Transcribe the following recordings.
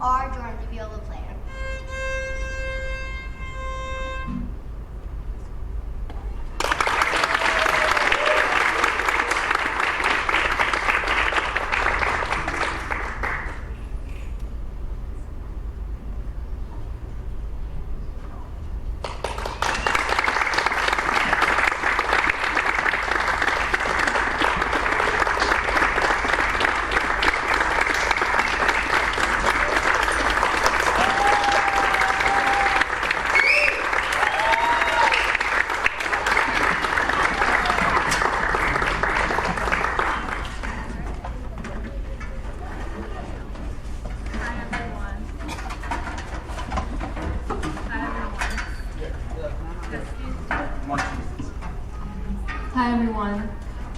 our turn to viola player. Hi everyone.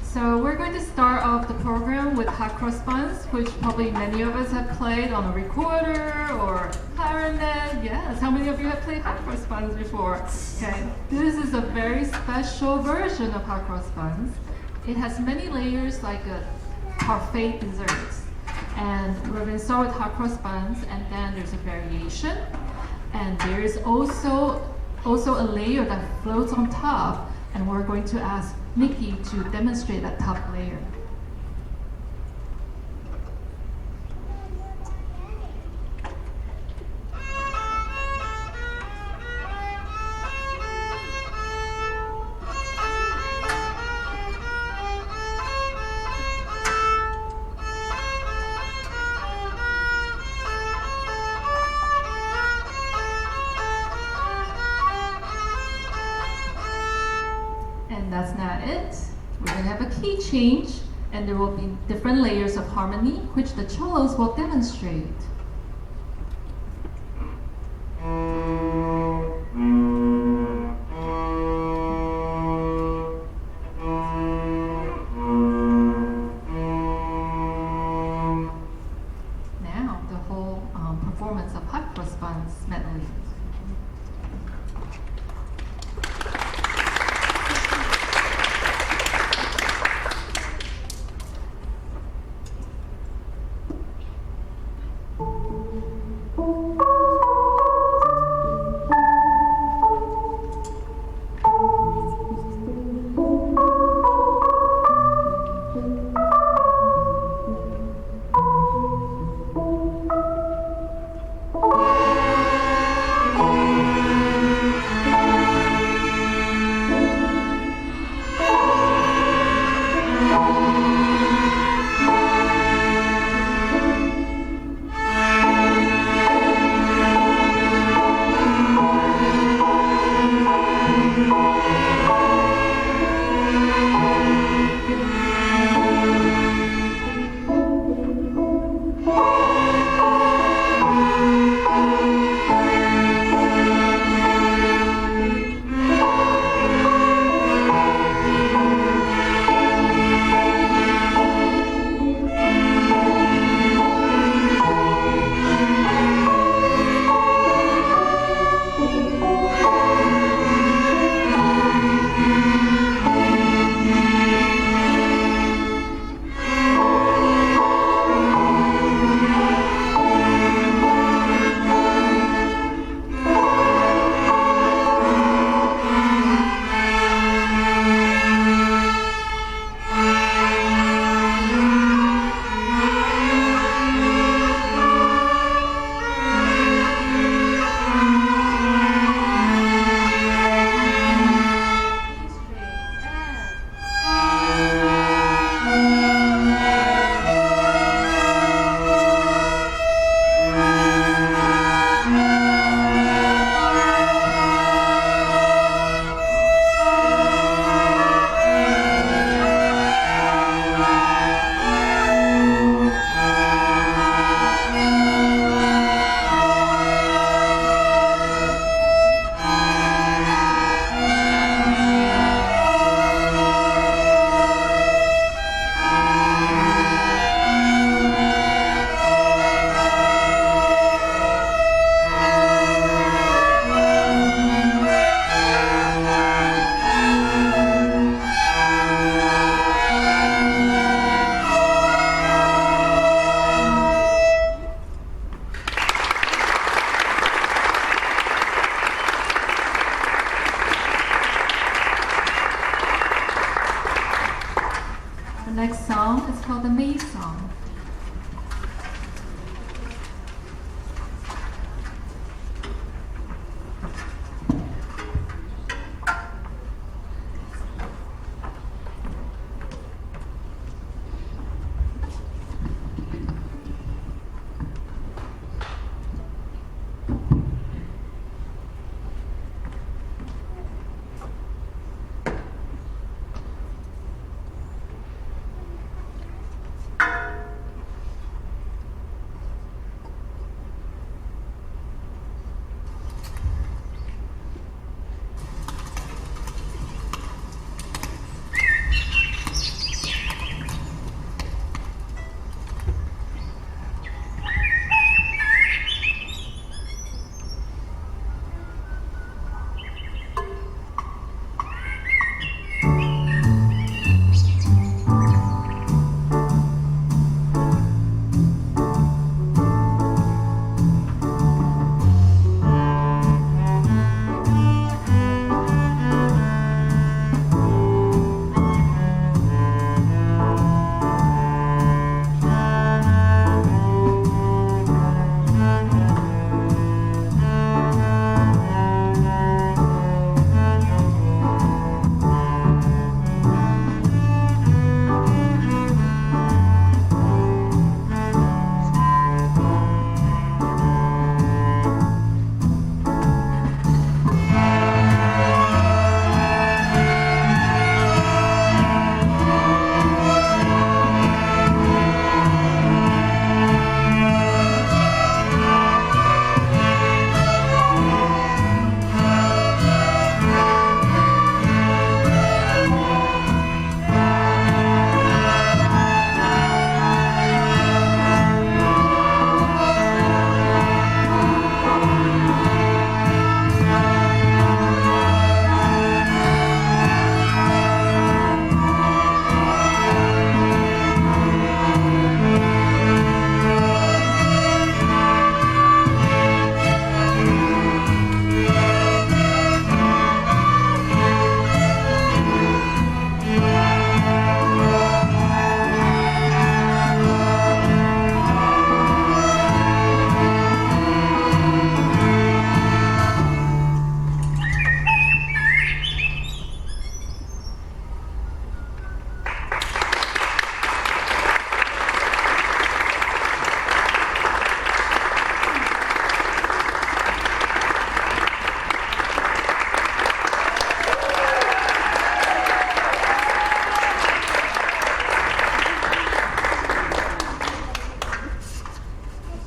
So we're going to start off the program with hot cross buns, which probably many of us have played on a recorder or clarinet. Yes, how many of you have played hot cross buns before? Okay, this is a very special version of hot cross buns. It has many layers like a parfait dessert. And we're going to start with hot cross buns, and then there's a variation. And there's also a layer that floats on top, and we're going to ask Nikki to demonstrate that top layer. And that's not it. We're going to have a key change, and there will be different layers of harmony, which the cellos will demonstrate. Now, the whole performance of hot cross buns medley.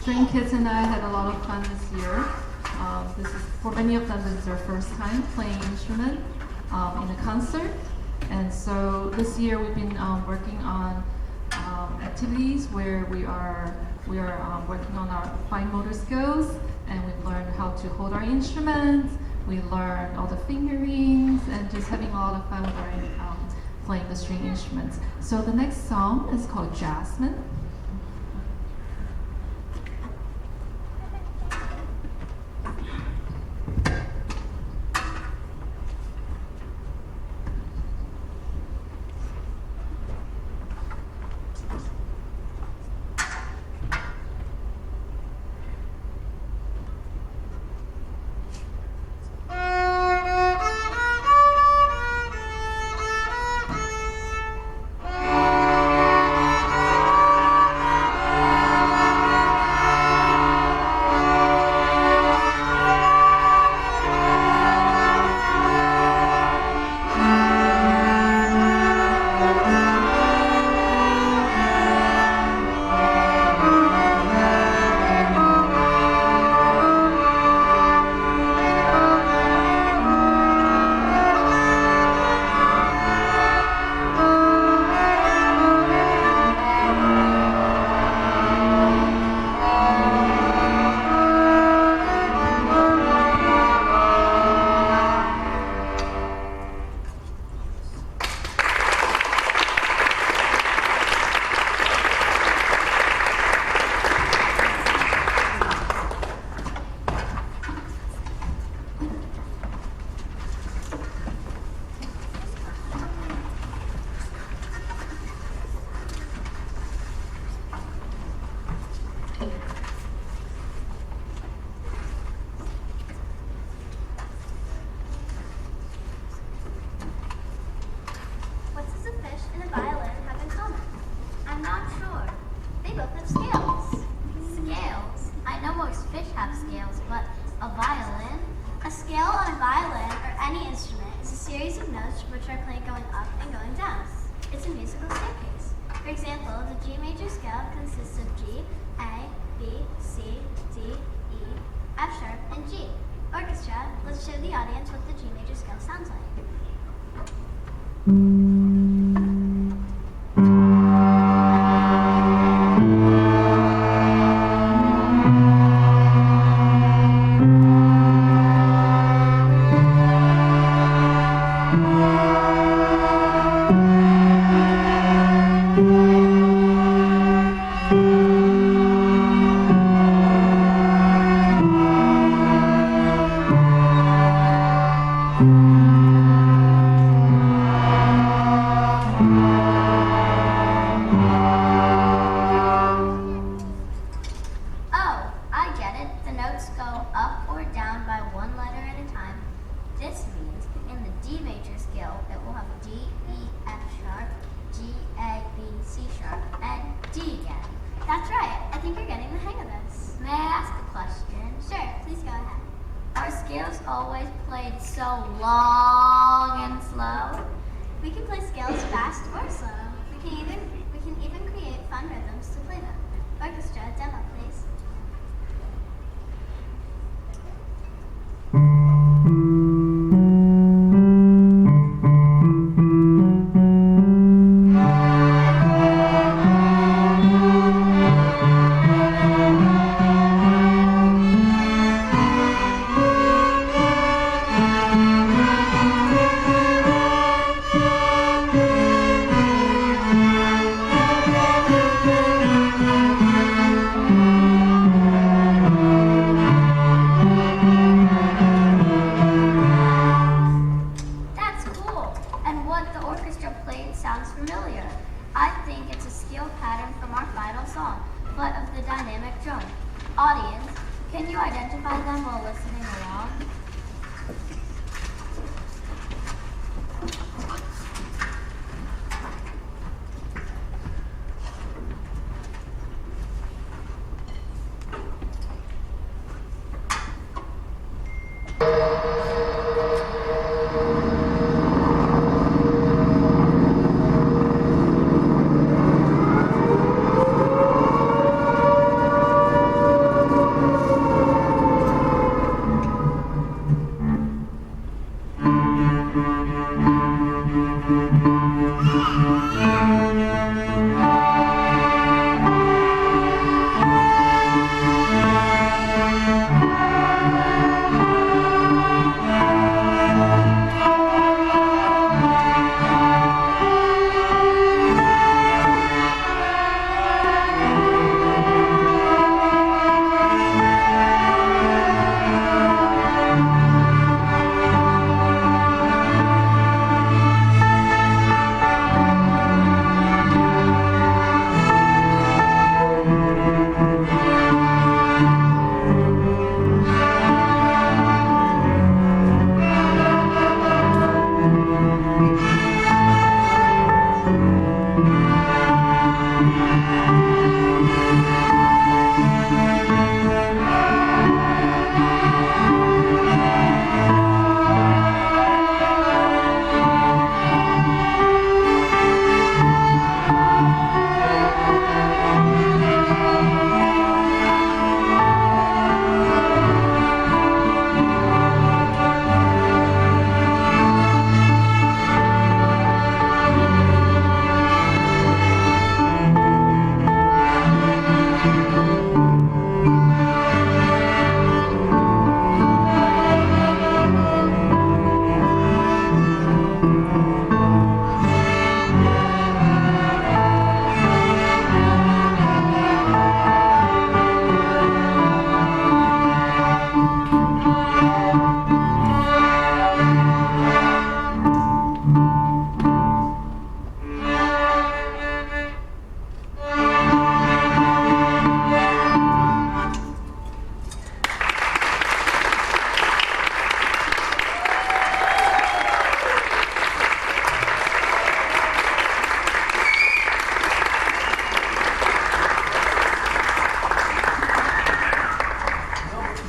string kids and I had a lot of fun this year. This is, for many of them, this is their first time playing instrument in a concert. And so this year we've been working on activities where we are working on our fine motor skills, and we've learned how to hold our instruments. We learned all the fingerings and just having a lot of fun playing the string instruments. So the next song is called Jasmine.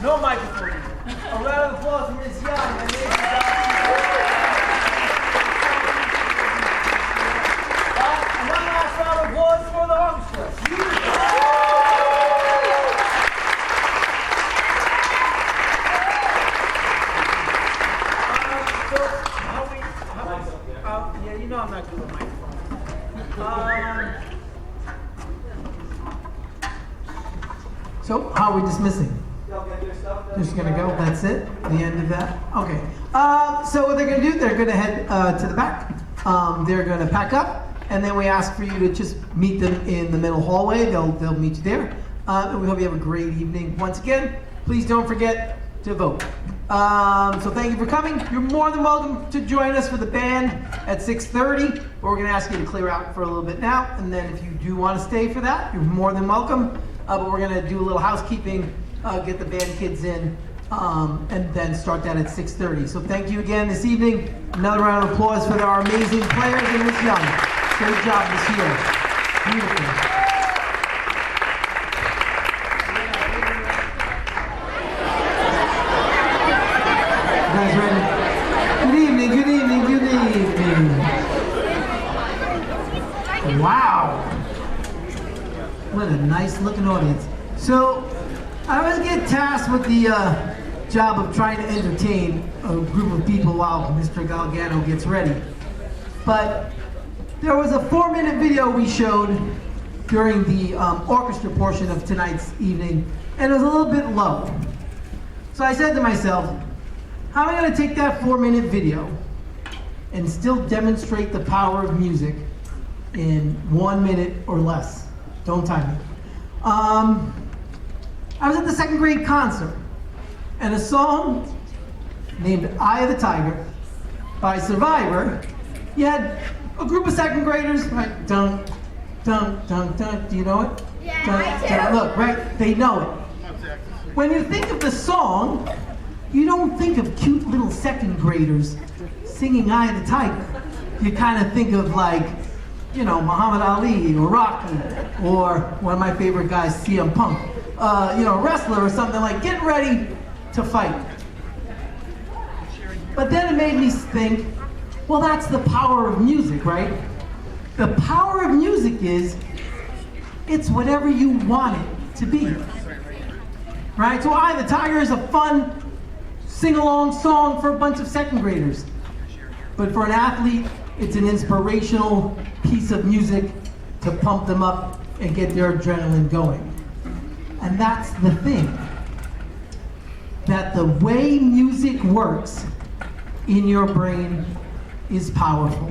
No microphone. A round of applause for Ms. Young. And one last round of applause for the orchestra. Yeah, you know I'm not good with microphones. So, how are we dismissing? Just gonna go, that's it? The end of that? Okay. So what they're gonna do, they're gonna head to the back. They're gonna pack up, and then we ask for you to just meet them in the middle hallway. They'll meet you there. And we hope you have a great evening. Once again, please don't forget to vote. So thank you for coming. You're more than welcome to join us for the band at 6:30. But we're gonna ask you to clear out for a little bit now, and then if you do want to stay for that, you're more than welcome. But we're gonna do a little housekeeping, get the band kids in, and then start that at 6:30. So thank you again this evening. Another round of applause for our amazing players and Ms. Young. Great job this year. Beautiful. You guys ready? Good evening, good evening, good evening. Wow. What a nice looking audience. So, I always get tasked with the job of trying to entertain a group of people while Mr. Galgano gets ready. But there was a 4-minute video we showed during the orchestra portion of tonight's evening, and it was a little bit low. So I said to myself, how am I going to take that 4-minute video and still demonstrate the power of music in 1 minute or less? Don't time me. I was at the 2nd grade concert, and a song named Eye of the Tiger by Survivor, you had a group of 2nd graders, right? Dun, dun, dun, dun. Do you know it? Yeah, dun, I do. dun. Look, right? They know it. When you think of the song, you don't think of cute little 2nd graders singing Eye of the Tiger. You kind of think of like, you know, Muhammad Ali or Rocky, or one of my favorite guys, CM Punk, you know, wrestler or something, like getting ready to fight. But then it made me think, well, that's the power of music, right? The power of music is, it's whatever you want it to be. Right? So Eye of the Tiger is a fun sing-along song for a bunch of 2nd graders. But for an athlete, it's an inspirational piece of music to pump them up and get their adrenaline going. And that's the thing, that the way music works in your brain is powerful.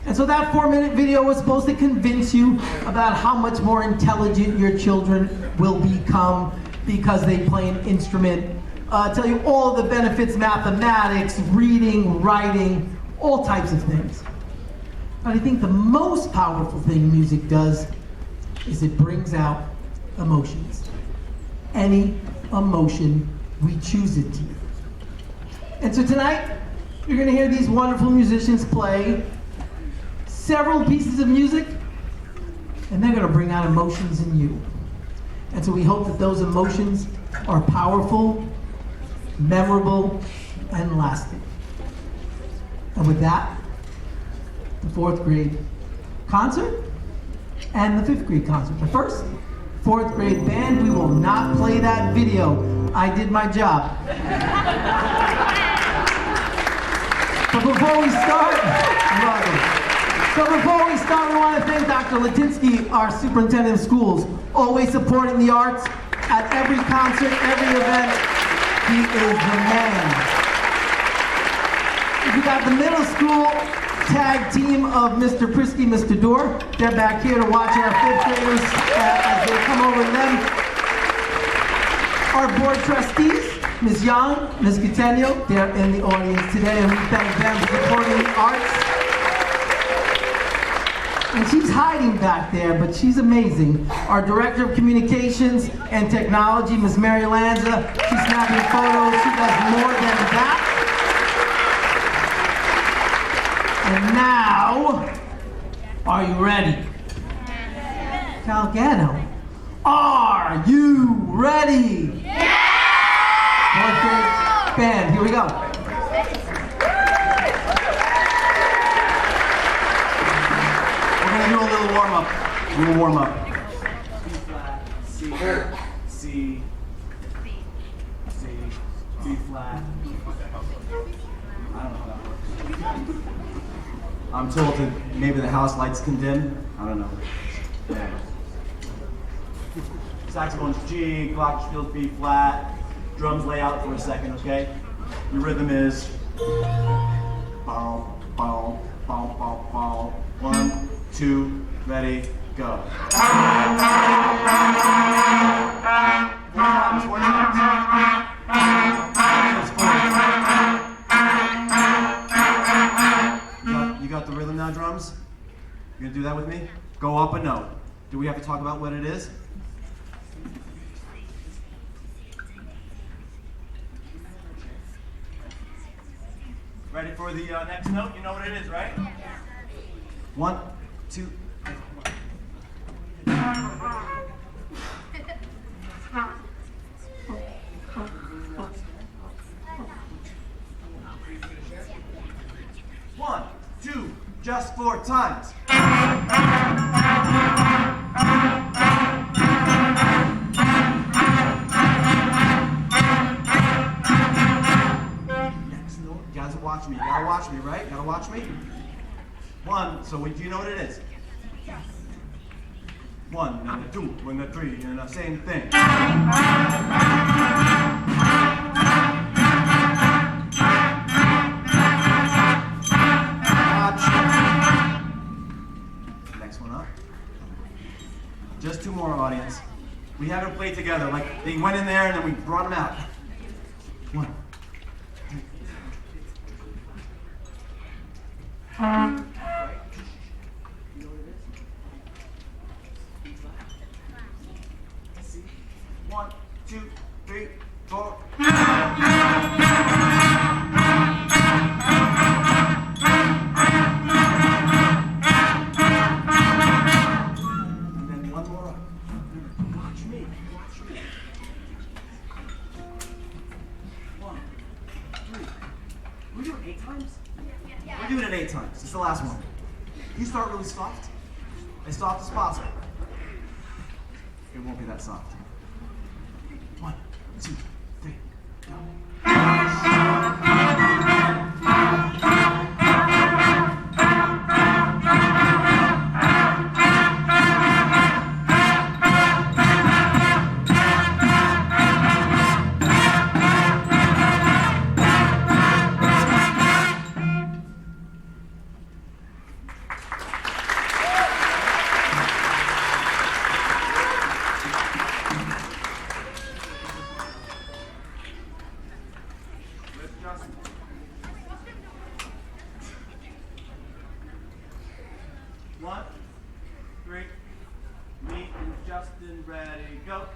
And so that 4-minute video was supposed to convince you about how much more intelligent your children will become because they play an instrument, tell you all the benefits, mathematics, reading, writing, all types of things. But I think the most powerful thing music does is it brings out emotions. Any emotion we choose it to. And so tonight, you're gonna hear these wonderful musicians play several pieces of music, and they're gonna bring out emotions in you. And so we hope that those emotions are powerful, memorable, and lasting. And with that, the 4th grade concert and the 5th grade concert. But first, 4th grade band, we will not play that video. I did my job. But before we start, we want to thank Dr. Latinsky, our superintendent of schools, always supporting the arts at every concert, every event. He is the man. We got the middle school tag team of Mr. Prisky, Mr. Dorr. They're back here to watch our 5th graders as they come over to them. Our board trustees, Ms. Young, Ms. Catania, they're in the audience today, and we thank them for supporting the arts. And she's hiding back there, but she's amazing. Our Director of Communications and Technology, Ms. Mary Lanza, she's snapping photos. She does more than that. And now, are you ready? Galgano, are you ready? Yeah! Fourth grade band, here we go. We're gonna do a little warm up. B flat, C, C, C, B flat. I don't know how that works. I'm told that maybe the house lights can dim. I don't know. Yeah. Saxophone's G, glockenspiel's B flat. Drums lay out for a second, okay? Your rhythm is bow, bow, bow, bow, bow. 1, 2, ready, go. Four times. You got the rhythm now, drums? You gonna do that with me? Go up a note. Do we have to talk about what it is? Ready for the next note? You know what it is, right? 1, 2, 1, 2, just 4 times. Watch me. You gotta watch me, right? You gotta watch me. 1. So do you know what it is? Yes. 1 and a 2 and a 3 and the same thing. Watch. Next one up. Just 2 more, audience. We haven't played together. Like they went in there and then we brought them out. 1. 1, 2, 3, 4. And then 1 more. Watch me. 1, 3. We do it 8 times? We're doing it 8 times. It's the last one. You start really soft. As soft as possible. It won't be that soft. 1, 2, 3, go. One, 3, me and Justin, ready, go.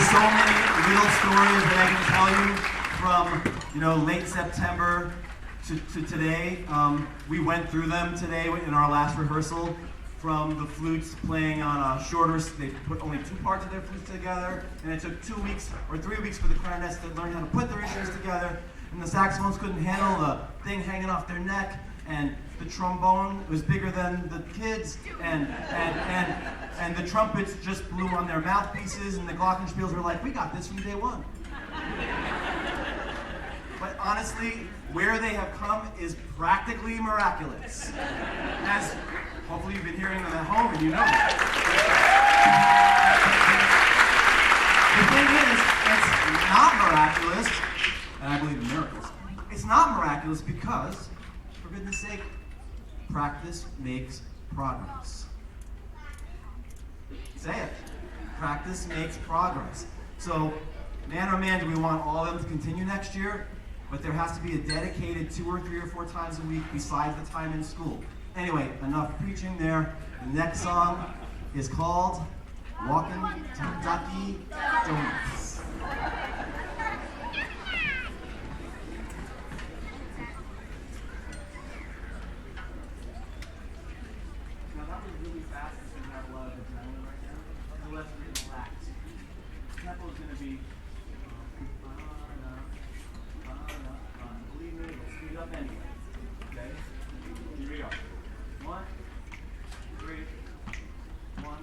There's so many little stories that I can tell you from late September to today. We went through them today in our last rehearsal. From the flutes playing on a shorter, they put only 2 parts of their flutes together, and it took 2 weeks or 3 weeks for the clarinets to learn how to put their instruments together, and the saxophones couldn't handle the thing hanging off their neck, and the trombone was bigger than the kids, and the trumpets just blew on their mouthpieces, and the glockenspiels were like, we got this from day one. But honestly, where they have come is practically miraculous. As hopefully you've been hearing them at home and you know that. The thing is, it's not miraculous, and I believe in miracles. It's not miraculous because, for goodness sake, practice makes progress. Say it. Practice makes progress. So, man oh man, do we want all of them to continue next year? But there has to be a dedicated 2 or 3 or 4 times a week besides the time in school. Anyway, enough preaching there. The next song is called Walking to Ducky Donuts. Now that was really fast because we have a lot of adrenaline right now. So let's relax. The tempo is going to be believe me, we'll speed up anyway. Okay? Here we go. 1, 3, 1,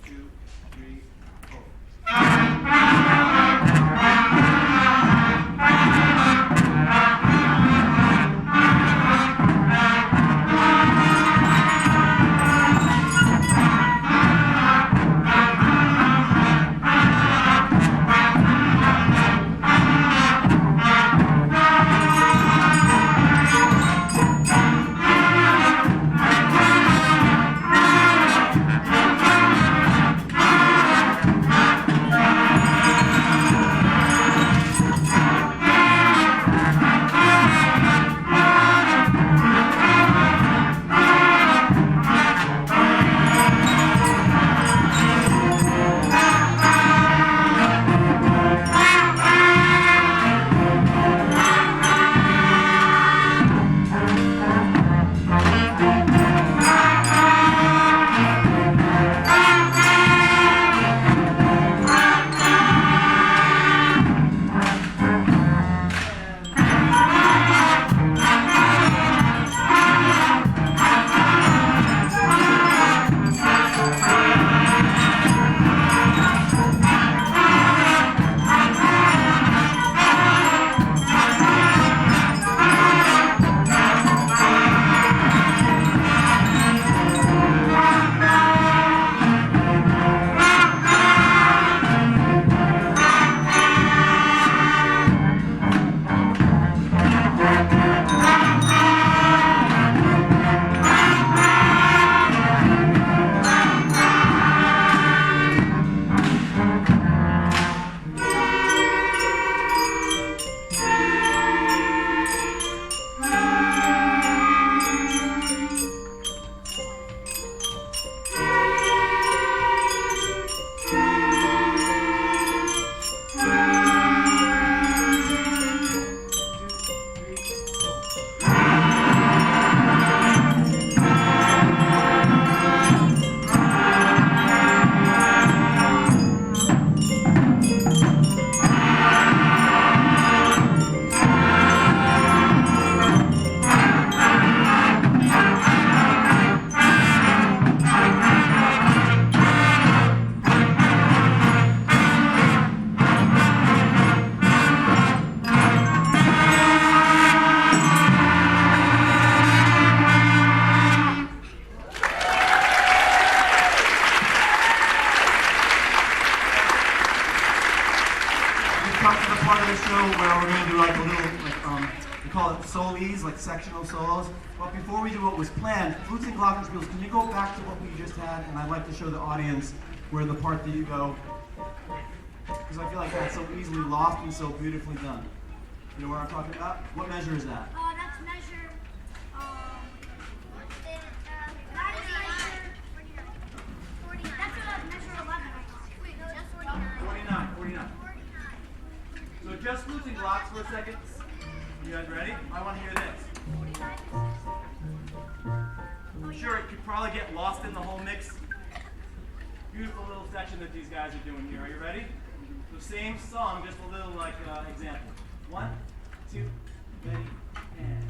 2, 3, 4. Sectional solos. But before we do what was planned, flutes and glockenspiels, can you go back to what we just had? And I'd like to show the audience where the part that you go, because I feel like that's so easily lost and so beautifully done. You know what I'm talking about? What measure is that? That's measure. That is measure 49. That's measure 11. Wait, no, that's 49. 49. blocks for a second? You guys ready? I want to hear this. I'm sure it could probably get lost in the whole mix. Beautiful little section that these guys are doing here. Are you ready? The same song, just a little like example. 1, 2, ready, and.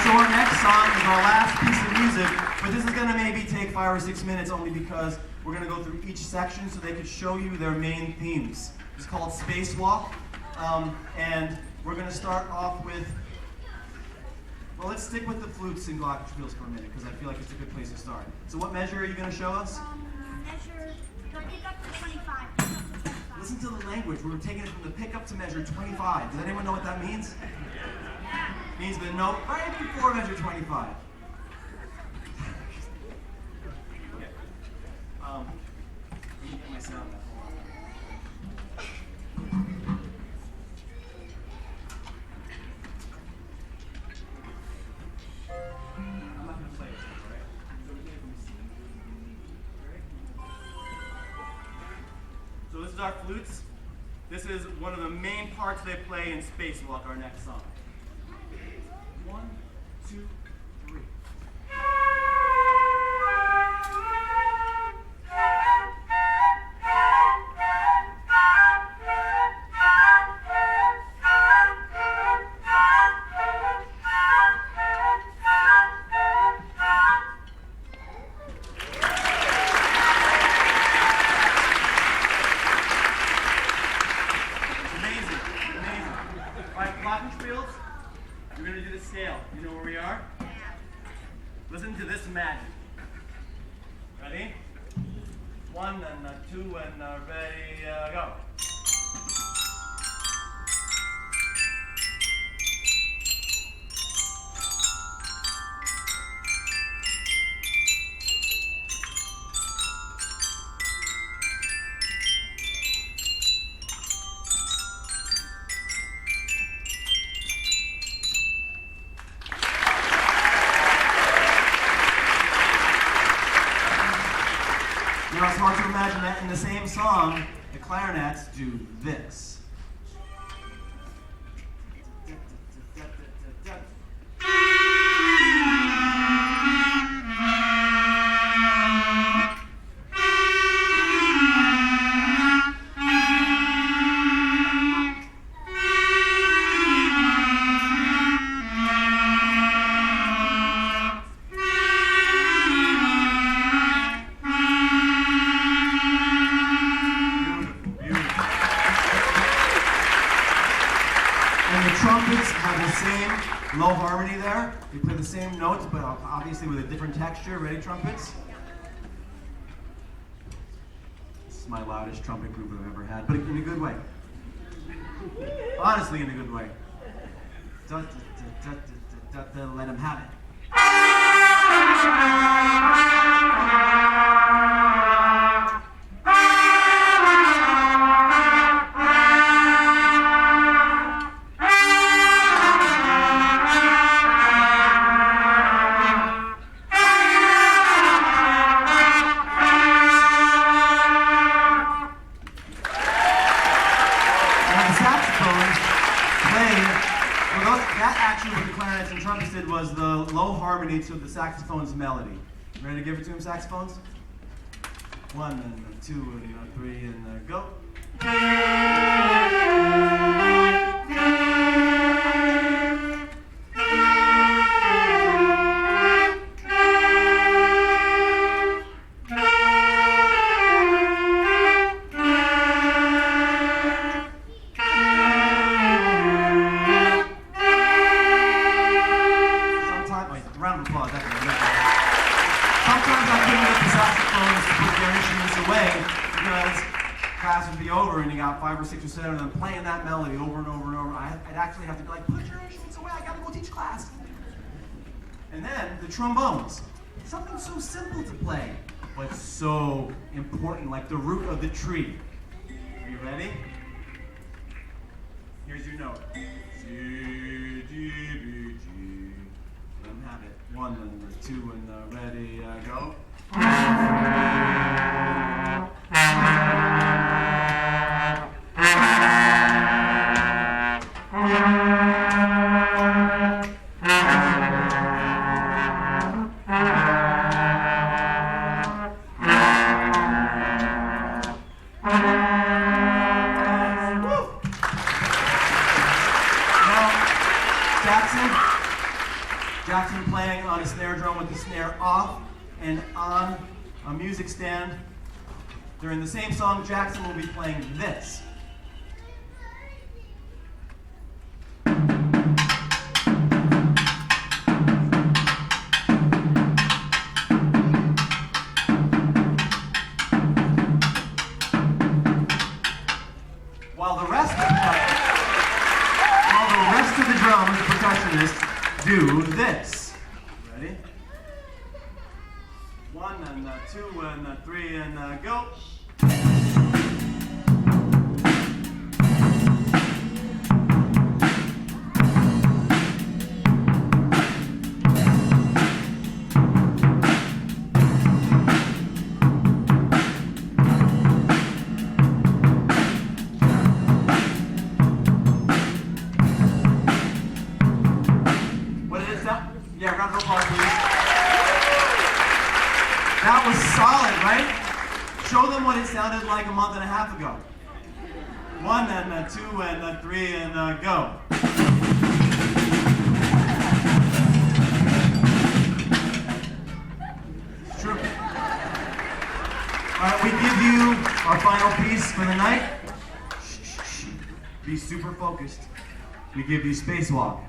So our next song is our last piece of music, but this is going to maybe take 5 or 6 minutes only because we're going to go through each section so they can show you their main themes. It's called Spacewalk, and we're going to start off with, well, let's stick with the flutes and glockenspiels for a minute because I feel like it's a good place to start. So what measure are you going to show us? Measure, go pick up to 25. Listen to the language. We're taking it from the pickup to measure 25. Does anyone know what that means? Means the note right before measure 25. Okay. Let me get my sound back. I'm not going to play it, alright? So we take it from C. Alright? So this is our flutes. This is one of the main parts they play in Spacewalk, our next song. 1, 2, 3. Amazing, amazing. All right, glockenspiels. We're going to do the scale. You know where we are? Listen to this magic. Ready? 1 and 2 and ready, go. You know, it's hard to imagine that in the same song, the clarinets do this. Trumpets have the same low harmony there. They play the same notes, but obviously with a different texture. Ready, trumpets? This is my loudest trumpet group I've ever had, but in a good way. Honestly, in a good way. Let them have it. Was the low harmony to the saxophone's melody. Ready to give it to him, saxophones? 1 and 2 and 3 and go. Sometimes I couldn't get the saxophones to put their instruments away because class would be over and you got 5 or 6 or 7 of them playing that melody over and over and over. I'd actually have to be like, put your instruments away, I gotta go teach class. And then the trombones. Something so simple to play, but so important, like the root of the tree. Are you ready? Here's your note. C, G, B, G. Let them have it. 1 and 2 and ready, go. Jackson playing on a snare drum with the snare off and on a music stand. During the same song, Jackson will be playing this. While the rest of the drums, the percussionists, do this. Ready? 1 and 2 and 3 and go. Yeah, round of applause, please. That was solid, right? Show them what it sounded like a month and a half ago. 1 and 2 and 3 and go. It's true. All right, we give you our final piece for the night. Shh. Be super focused. We give you Spacewalk.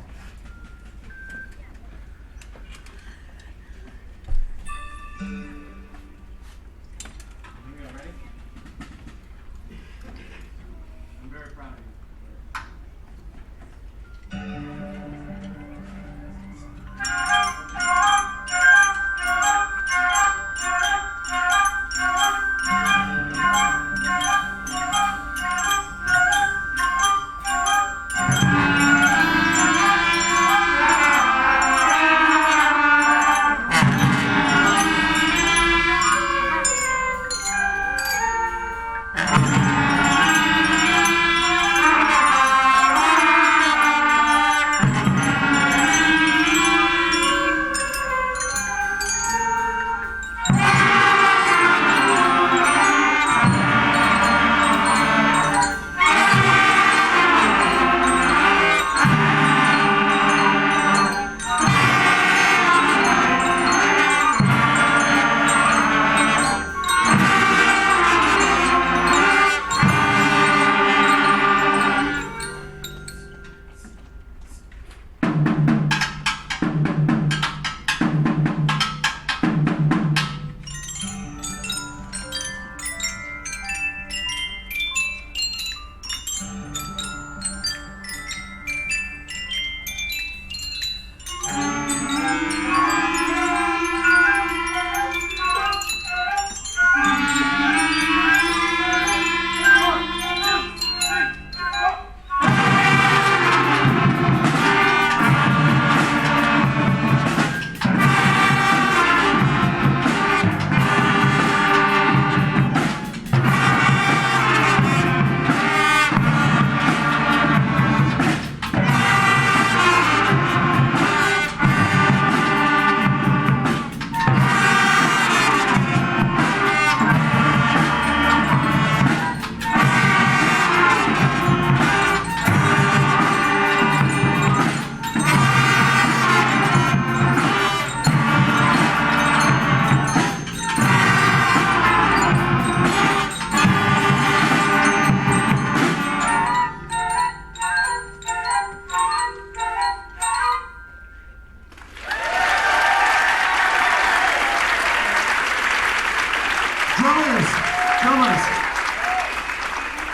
Drummers,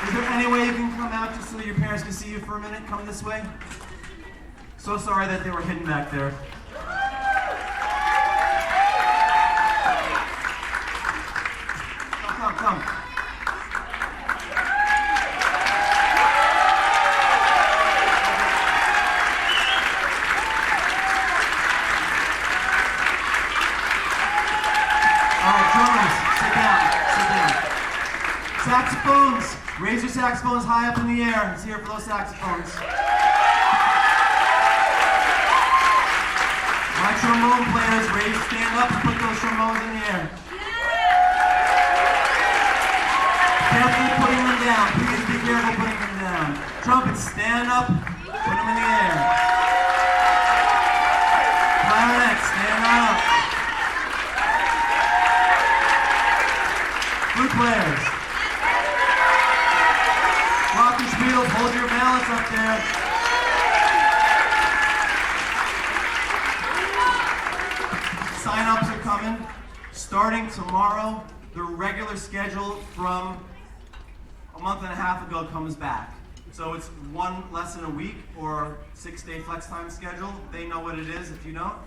is there any way you can come out just so your parents can see you for a minute? Come this way. So sorry that they were hidden back there. saxophones, raise your saxophones high up in the air. Let's hear it for those saxophones. My trombone players, stand up and put those trombones in the air. Carefully putting them down. Please be careful putting them down. Trumpets, stand up, put them in the air. Clarinet, stand up. Flute players. Glockenspiels, hold your balance up there. Sign-ups are coming. Starting tomorrow, the regular schedule from a month and a half ago comes back. So it's one lesson a week or 6-day flex time schedule. They know what it is if you don't.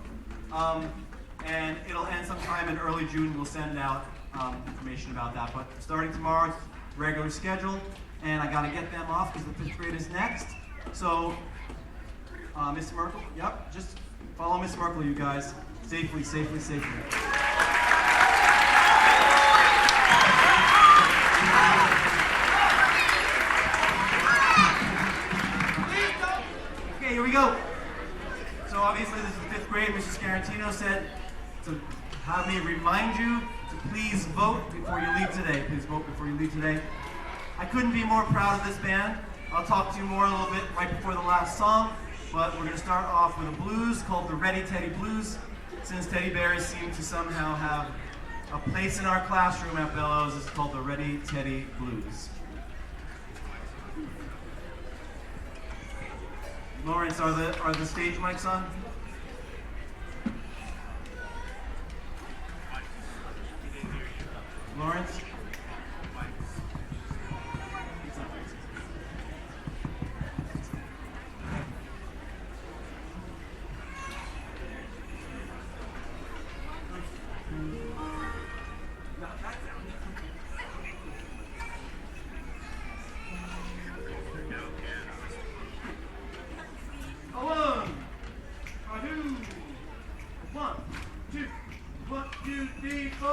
And it'll end sometime in early June. We'll send out information about that. But starting tomorrow, it's regular schedule. And I gotta get them off because the 5th grade is next. So, Miss Merkel, yep, just follow Miss Merkel, you guys. Safely, safely, safely. Okay, here we go. So obviously this is 5th grade. Mr. Scarantino said to have me remind you to please vote before you leave today. Please vote before you leave today. I couldn't be more proud of this band. I'll talk to you more a little bit right before the last song, but we're going to start off with a blues called the Ready Teddy Blues. Since teddy bears seem to somehow have a place in our classroom at Bellows, it's called the Ready Teddy Blues. Lawrence, are the stage mics on? Lawrence? One, two, 3, 4.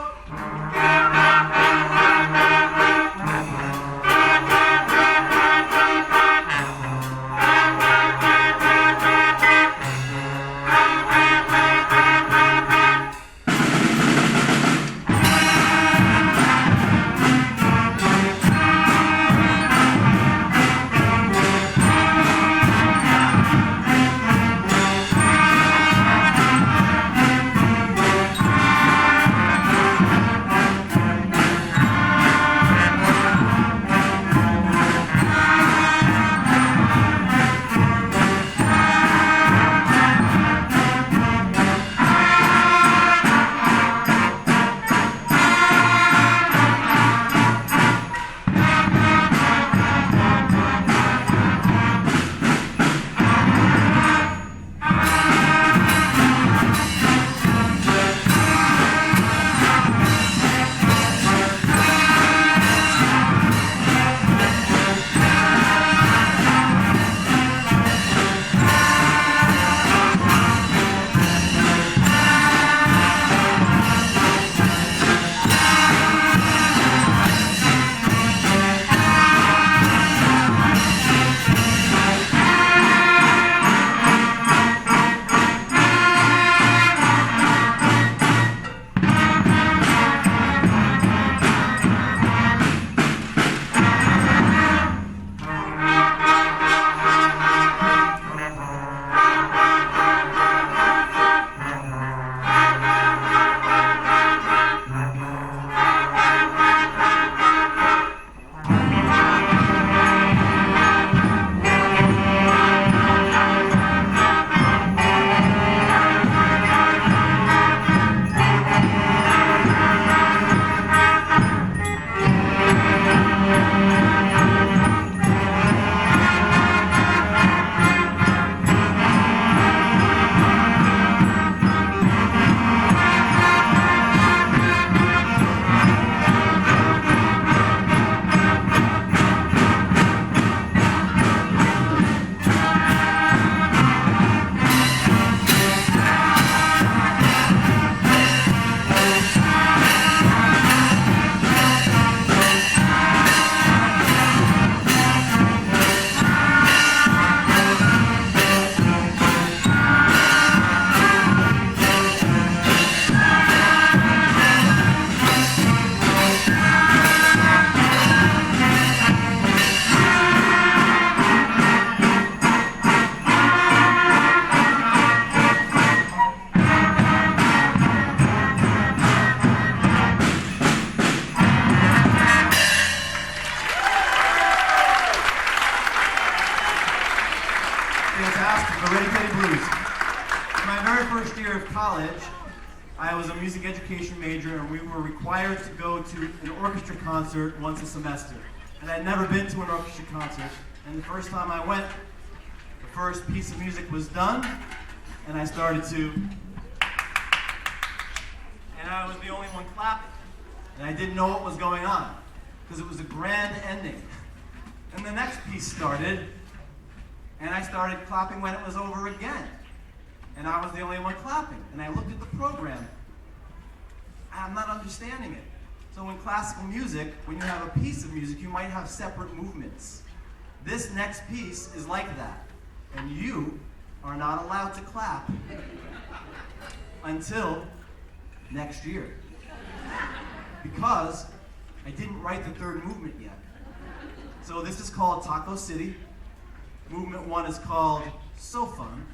So Ready Teddy Blues. In my very first year of college, I was a music education major, and we were required to go to an orchestra concert once a semester. And I'd never been to an orchestra concert. And the first time I went, the first piece of music was done, and I started to. And I was the only one clapping. And I didn't know what was going on, because it was a grand ending. And the next piece started, and I started clapping when it was over again. And I was the only one clapping. And I looked at the program. I'm not understanding it. So in classical music, when you have a piece of music, you might have separate movements. This next piece is like that. And you are not allowed to clap until next year. Because I didn't write the third movement yet. So this is called Taco City. Movement 1 is called So Fun.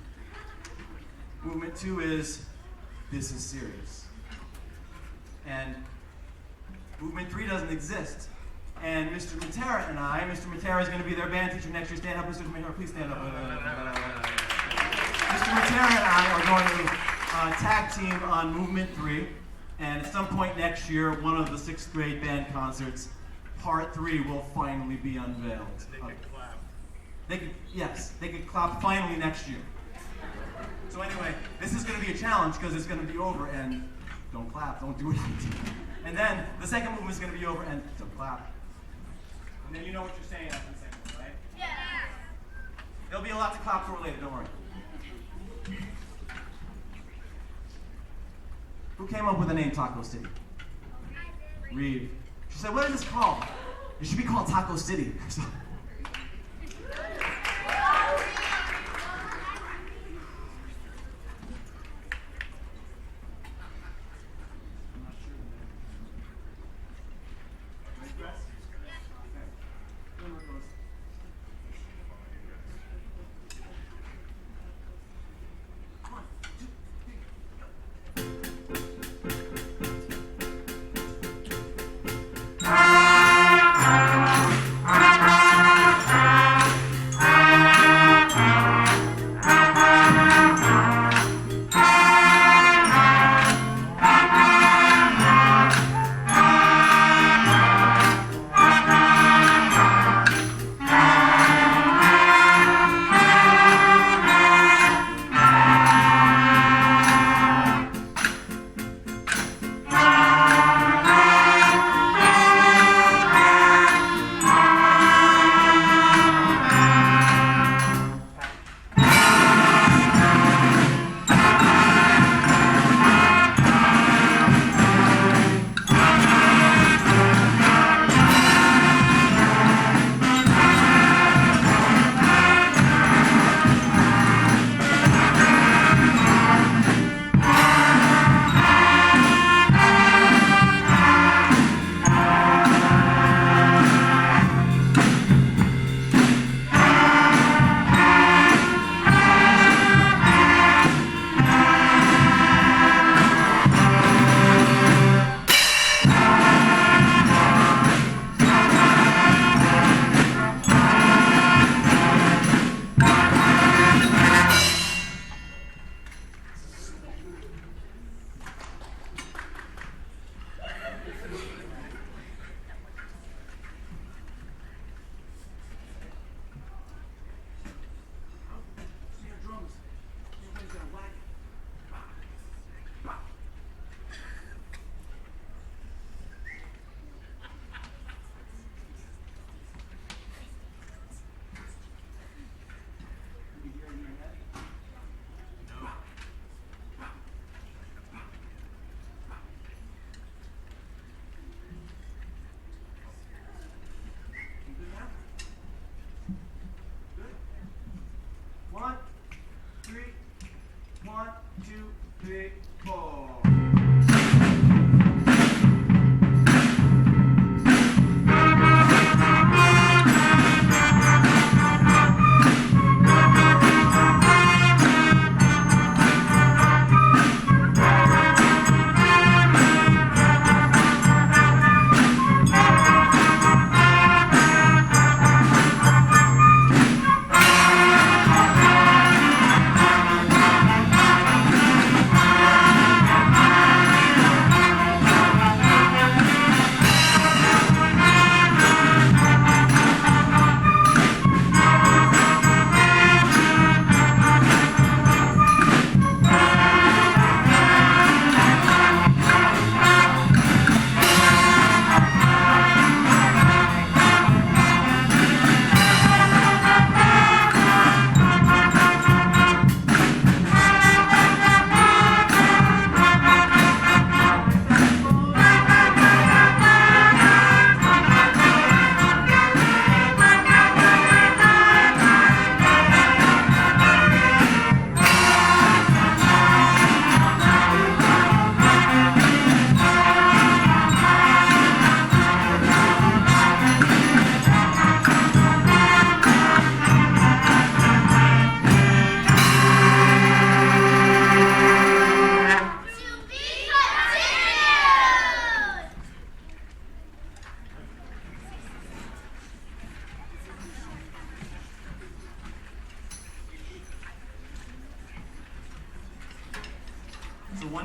Movement 2 is This Is Serious. And movement 3 doesn't exist. And Mr. Matera and I, Mr. Matera is going to be their band teacher next year. Stand up, Mr. Matera, please stand up. Mr. Matera and I are going to tag team on movement 3. And at some point next year, one of the 6th grade band concerts, part 3 will finally be unveiled. They could clap. Yes, they could clap finally next year. So anyway, this is going to be a challenge because it's going to be over and don't clap, don't do it. And then the second movement is going to be over and don't clap. And then you know what you're saying after the second one, right? Yeah. There'll be a lot to clap for later, don't worry. Who came up with the name Taco City? Reeve. She said, what is this called? It should be called Taco City. So,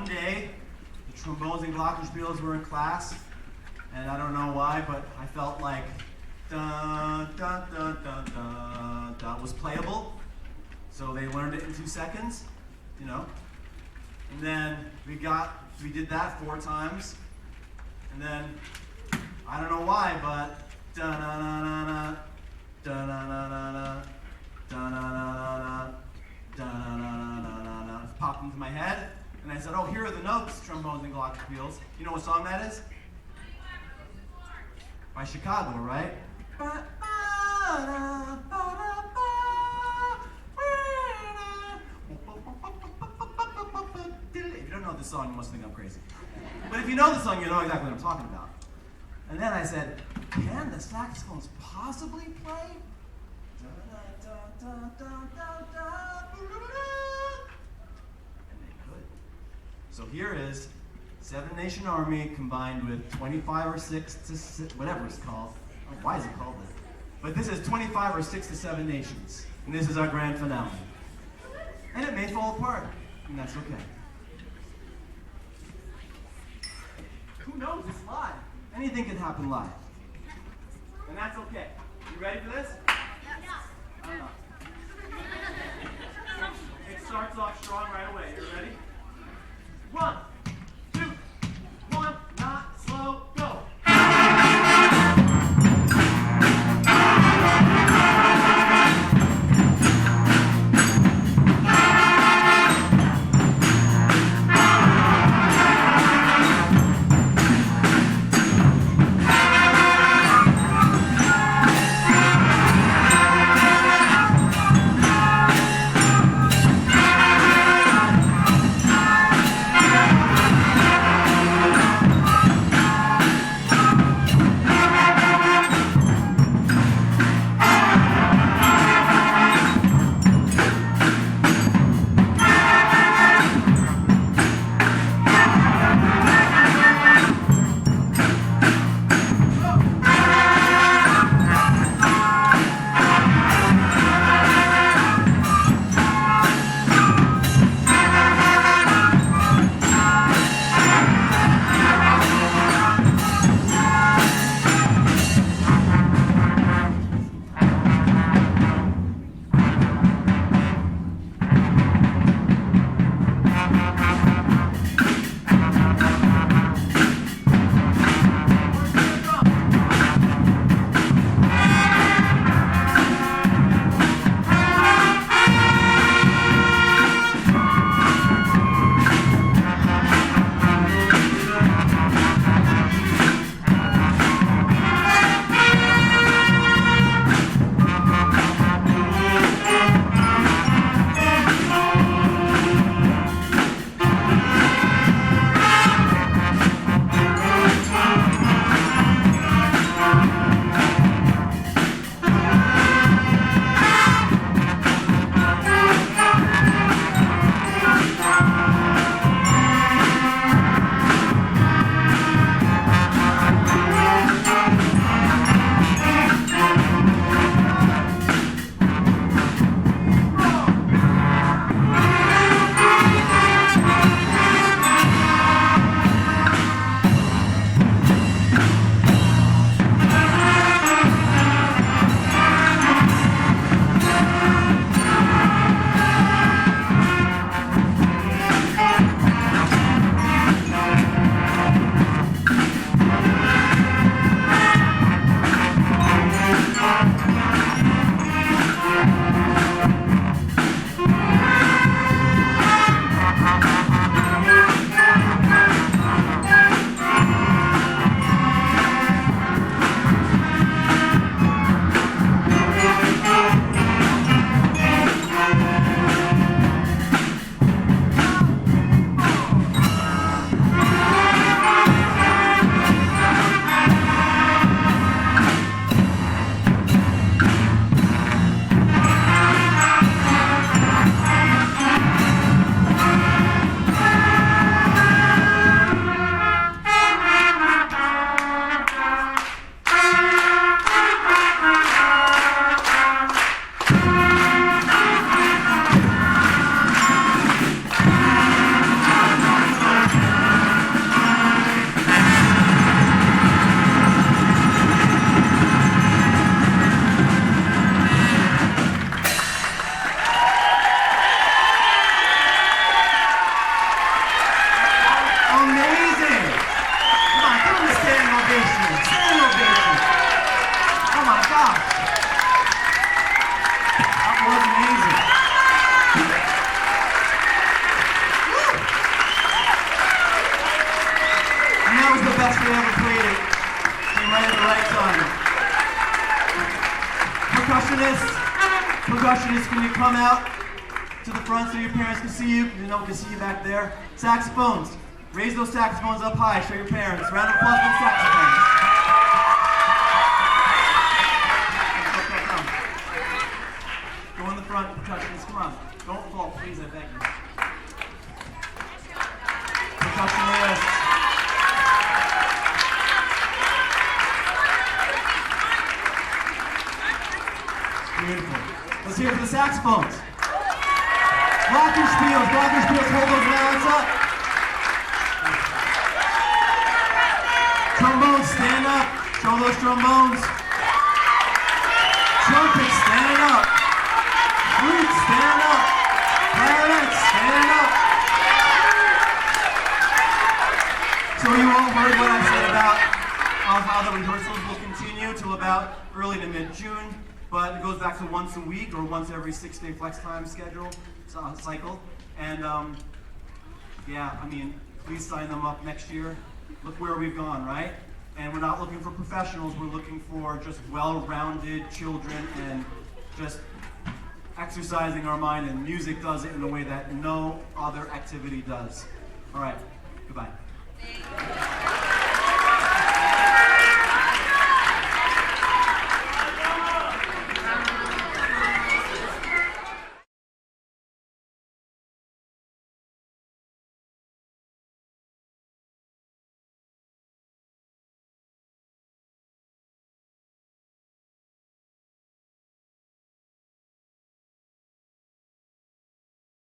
one day, the trombones and glockenspiels were in class, and I don't know why, but I felt like dun dun dun dun dun dun was playable. So they learned it in 2 seconds, you know. And then we did that 4 times, and then I don't know why, but dun na na na na dun na na na na dun na na na na dun na na na na na popped into my head, and I said, "Oh, here are the notes, trombones and glockenspiels." You know what song that is? By Chicago, right? If you don't know the song, you must think I'm crazy. But if you know the song, you know exactly what I'm talking about. And then I said, can the saxophones possibly play? And they could. So here is Seven Nation Army combined with 25 or 6 to 6, whatever it's called. Oh, why is it called this? But this is 25 or 6 to 7 nations. And this is our grand finale. And it may fall apart, and that's okay. Who knows? It's live. Anything can happen live. And that's okay. You ready for this? I'm not. It starts off strong right away. You ready? 1, 2, 1, not slow, go. Percussionists, can you come out to the front so your parents can see you? You know, we can see you back there. Saxophones, raise those saxophones up high. Show your parents. Round of applause for the saxophones. Go in the front, percussionists, come on. Don't fall, please, I beg you. Percussionists. Beautiful. Let's hear it for the saxophones. Glockenspiels, hold those mallets up. Trombones, stand up. Show those trombones. Trumpets, stand up. Flutes, stand up. Clarinets, stand up. So you all heard what I said about how the rehearsals will continue till about early to mid-June, but it goes back to once a week or once every 6-day flex time schedule cycle. And yeah, I mean, please sign them up next year. Look where we've gone, right? And we're not looking for professionals, we're looking for just well-rounded children and just exercising our mind, and music does it in a way that no other activity does. All right, goodbye.